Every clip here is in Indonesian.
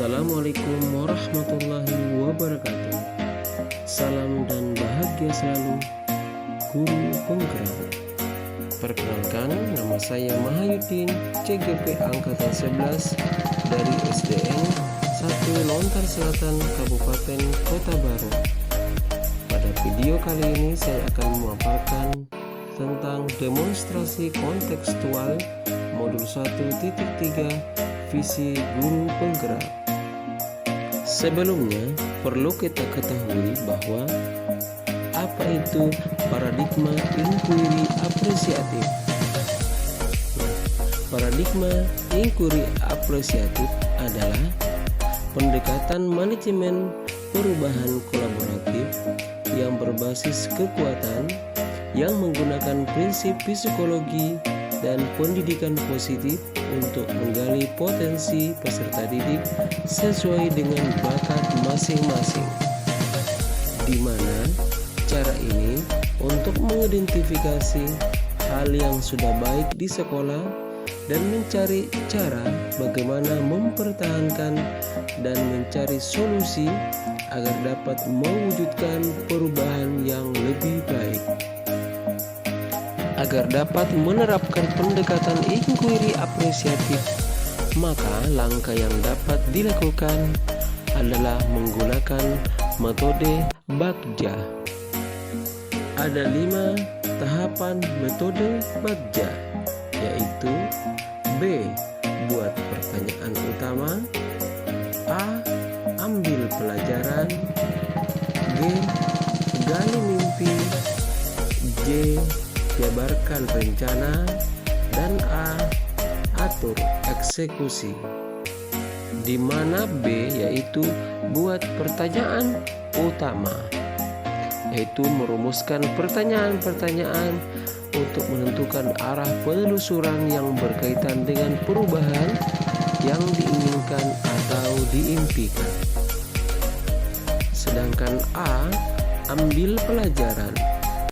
Assalamualaikum warahmatullahi wabarakatuh. Salam dan bahagia selalu, Guru Penggerak. Perkenalkan, nama saya Mahayudin, CGP Angkatan 11 dari SDN 1 Lontar Selatan, Kabupaten Kota Baru. Pada video kali ini saya akan memaparkan tentang demonstrasi kontekstual modul 1.3 visi guru penggerak. Sebelumnya, perlu kita ketahui bahwa apa itu paradigma inquiry apresiatif. Paradigma inquiry apresiatif adalah pendekatan manajemen perubahan kolaboratif yang berbasis kekuatan, yang menggunakan prinsip psikologi dan pendidikan positif untuk menggali potensi peserta didik sesuai dengan bakat masing-masing, di mana cara ini untuk mengidentifikasi hal yang sudah baik di sekolah dan mencari cara bagaimana mempertahankan dan mencari solusi agar dapat mewujudkan perubahan yang lebih baik. Agar dapat menerapkan pendekatan inquiry apresiatif, maka langkah yang dapat dilakukan adalah menggunakan metode Bagja. Ada 5 tahapan metode Bagja, yaitu B. Buat pertanyaan utama, A. Ambil pelajaran, G. Gali mimpi, J. Jabarkan rencana, dan A. Atur eksekusi. Di mana B yaitu buat pertanyaan utama, yaitu merumuskan pertanyaan-pertanyaan untuk menentukan arah penelusuran yang berkaitan dengan perubahan yang diinginkan atau diimpikan. Sedangkan A. Ambil pelajaran,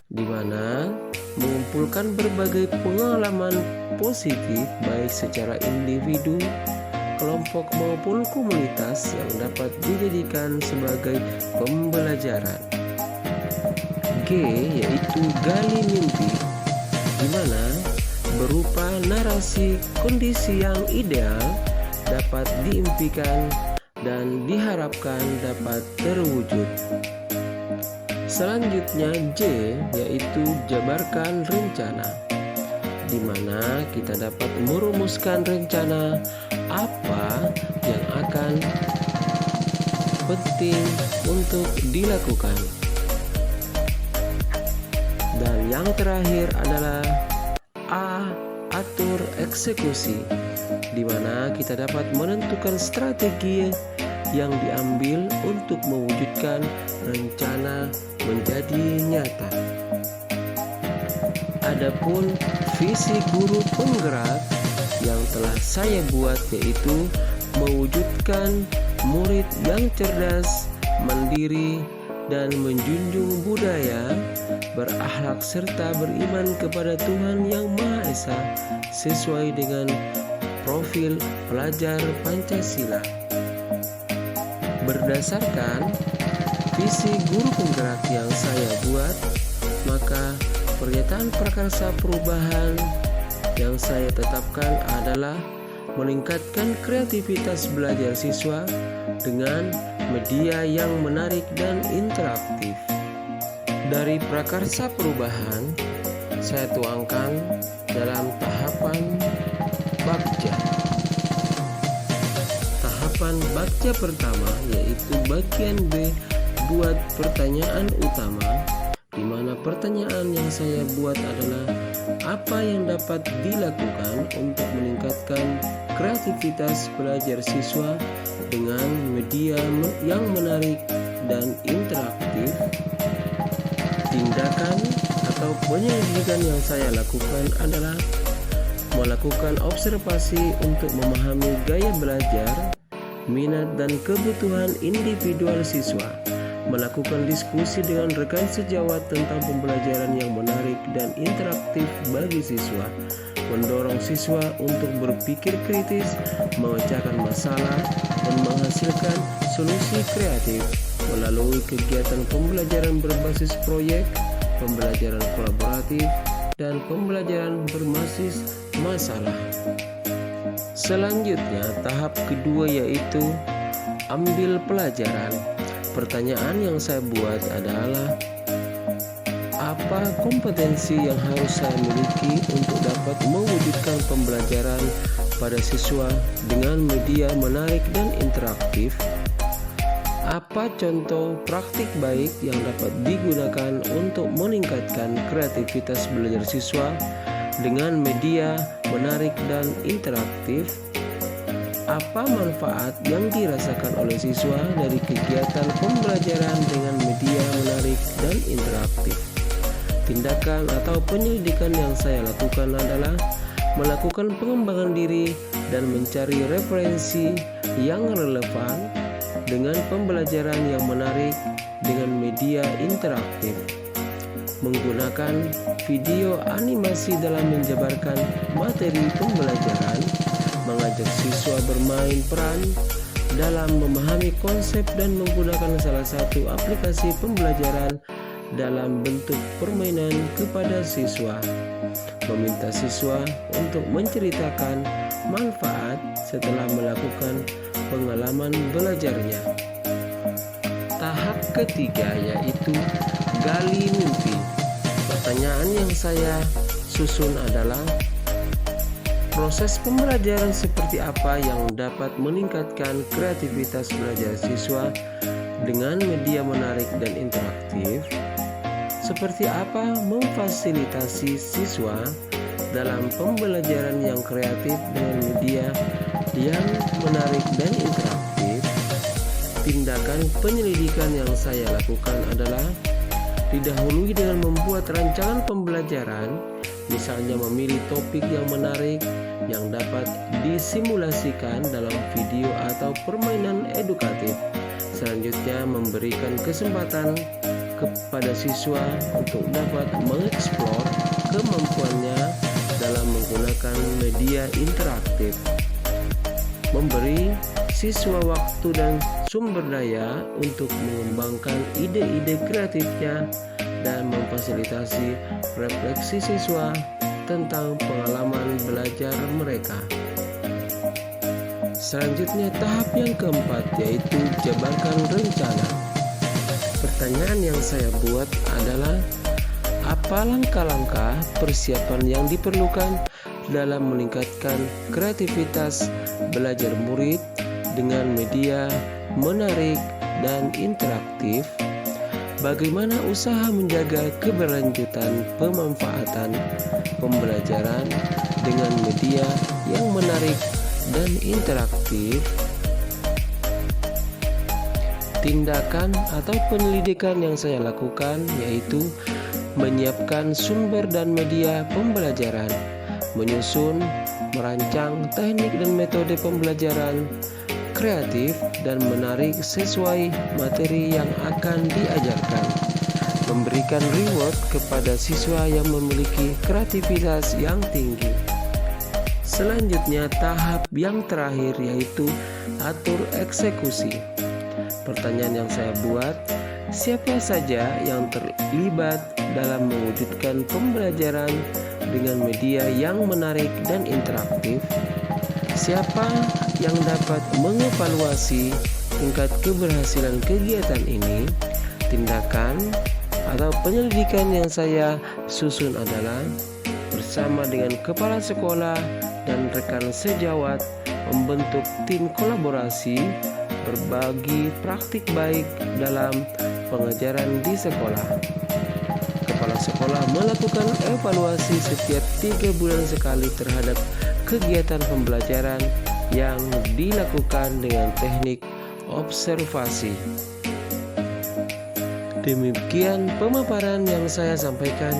di mana mengumpulkan berbagai pengalaman positif baik secara individu, kelompok maupun komunitas yang dapat dijadikan sebagai pembelajaran. G yaitu gali mimpi, di mana berupa narasi kondisi yang ideal dapat diimpikan dan diharapkan dapat terwujud. Selanjutnya J yaitu jabarkan rencana, di mana kita dapat merumuskan rencana apa yang akan penting untuk dilakukan. Dan yang terakhir adalah A. Atur eksekusi, di mana kita dapat menentukan strategi yang diambil untuk mewujudkan rencana menjadi nyata. Adapun visi guru penggerak yang telah saya buat yaitu mewujudkan murid yang cerdas, mandiri, dan menjunjung budaya, berakhlak serta beriman kepada Tuhan Yang Maha Esa sesuai dengan profil pelajar Pancasila. Berdasarkan visi guru penggerak yang saya buat, maka pernyataan prakarsa perubahan yang saya tetapkan adalah meningkatkan kreativitas belajar siswa dengan media yang menarik dan interaktif. Dari prakarsa perubahan, saya tuangkan dalam tahapan Bagja. Tahapan Bagja pertama yaitu bagian B, buat pertanyaan utama, di mana pertanyaan yang saya buat adalah apa yang dapat dilakukan untuk meningkatkan kreativitas belajar siswa dengan media yang menarik dan interaktif. Tindakan atau penyelidikan yang saya lakukan adalah melakukan observasi untuk memahami gaya belajar, minat dan kebutuhan individual siswa, melakukan diskusi dengan rekan sejawat tentang pembelajaran yang menarik dan interaktif bagi siswa, mendorong siswa untuk berpikir kritis, memecahkan masalah, dan menghasilkan solusi kreatif melalui kegiatan pembelajaran berbasis proyek, pembelajaran kolaboratif, dan pembelajaran berbasis masalah. Selanjutnya, tahap kedua yaitu ambil pelajaran. Pertanyaan yang saya buat adalah, apa kompetensi yang harus saya miliki untuk dapat mewujudkan pembelajaran pada siswa dengan media menarik dan interaktif? Apa contoh praktik baik yang dapat digunakan untuk meningkatkan kreativitas belajar siswa dengan media menarik dan interaktif? Apa manfaat yang dirasakan oleh siswa dari kegiatan pembelajaran dengan media menarik dan interaktif? Tindakan atau penyelidikan yang saya lakukan adalah melakukan pengembangan diri dan mencari referensi yang relevan dengan pembelajaran yang menarik dengan media interaktif, menggunakan video animasi dalam menjabarkan materi pembelajaran, mengajak siswa bermain peran dalam memahami konsep dan menggunakan salah satu aplikasi pembelajaran dalam bentuk permainan kepada siswa, meminta siswa untuk menceritakan manfaat setelah melakukan pengalaman belajarnya. Tahap ketiga yaitu gali mimpi. Pertanyaan yang saya susun adalah, proses pembelajaran seperti apa yang dapat meningkatkan kreativitas belajar siswa dengan media menarik dan interaktif? Seperti apa memfasilitasi siswa dalam pembelajaran yang kreatif dengan media yang menarik dan interaktif? Tindakan penyelidikan yang saya lakukan adalah didahului dengan membuat rancangan pembelajaran, misalnya memilih topik yang menarik yang dapat disimulasikan dalam video atau permainan edukatif. Selanjutnya, memberikan kesempatan kepada siswa untuk dapat mengeksplor kemampuannya dalam menggunakan media interaktif, memberi siswa waktu dan sumber daya untuk mengembangkan ide-ide kreatifnya dan memfasilitasi refleksi siswa tentang pengalaman belajar mereka. Selanjutnya, tahap yang keempat yaitu jabarkan rencana. Pertanyaan yang saya buat adalah, apa langkah-langkah persiapan yang diperlukan dalam meningkatkan kreativitas belajar murid dengan media menarik dan interaktif? Bagaimana usaha menjaga keberlanjutan pemanfaatan pembelajaran dengan media yang menarik dan interaktif? Tindakan atau penyelidikan yang saya lakukan yaitu menyiapkan sumber dan media pembelajaran, menyusun, merancang teknik dan metode pembelajaran kreatif dan menarik sesuai materi yang akan diajarkan, memberikan reward kepada siswa yang memiliki kreativitas yang tinggi. Selanjutnya, tahap yang terakhir yaitu atur eksekusi. Pertanyaan yang saya buat, siapa saja yang terlibat dalam mewujudkan pembelajaran dengan media yang menarik dan interaktif? Siapa yang dapat mengevaluasi tingkat keberhasilan kegiatan ini? Tindakan atau penyelidikan yang saya susun adalah bersama dengan kepala sekolah dan rekan sejawat membentuk tim kolaborasi, berbagi praktik baik dalam pengajaran di sekolah. Kepala sekolah melakukan evaluasi setiap 3 bulan sekali terhadap kegiatan pembelajaran yang dilakukan dengan teknik observasi. Demikian pemaparan yang saya sampaikan,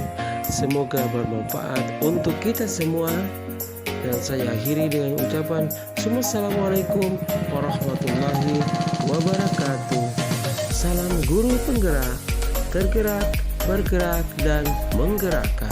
semoga bermanfaat untuk kita semua, dan saya akhiri dengan ucapan Assalamualaikum warahmatullahi wabarakatuh. Salam Guru penggerak, tergerak, bergerak, dan menggerakkan.